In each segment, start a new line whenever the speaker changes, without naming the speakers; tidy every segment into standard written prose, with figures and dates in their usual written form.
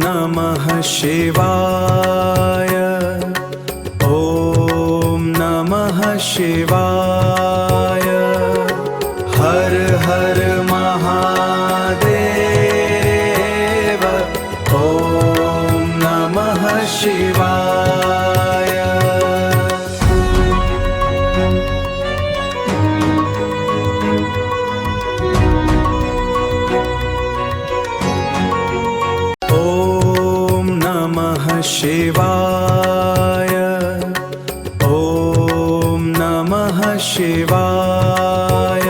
नमः शिवाय। ॐ नमः शिवाय। हर हर महादेव। ॐ नमः शिवाय। ॐ नमः शिवाय। ॐ नमः शिवाय।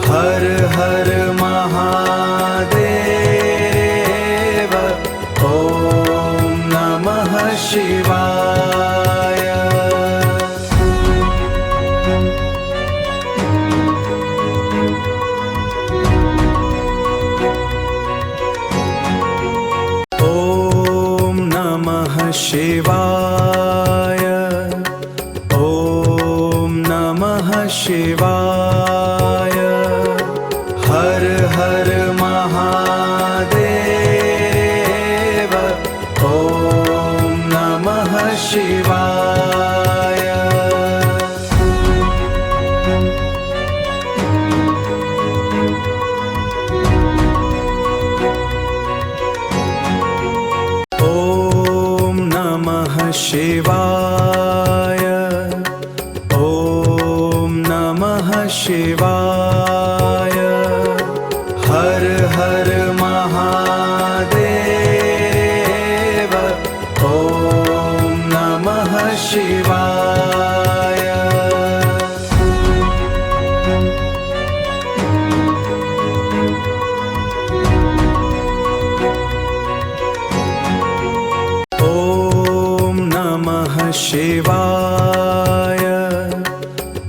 हर हर महादेव। ॐ नमः शिवाय। ॐ नमः शिवाय। ॐ नमः शिवाय। हर हर महादेव। ॐ नमः शिवाय। ॐ नमः शिवाय। ॐ नमः शिवाय। हर हर महादेव। ॐ नमः शिवाय। ॐ नमः शिवाय।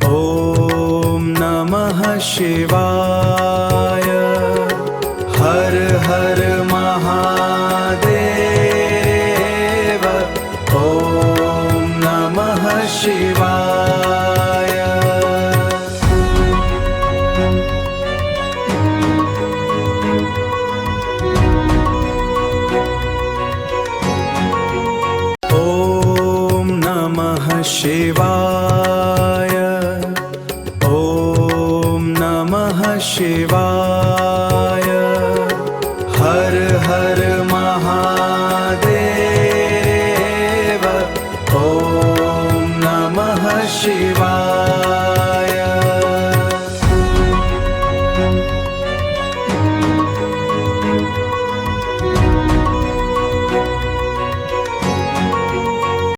ॐ नमः शिवाय। हर हर महादेव। ॐ नमः शिवाय। ॐ नमः शिवाय।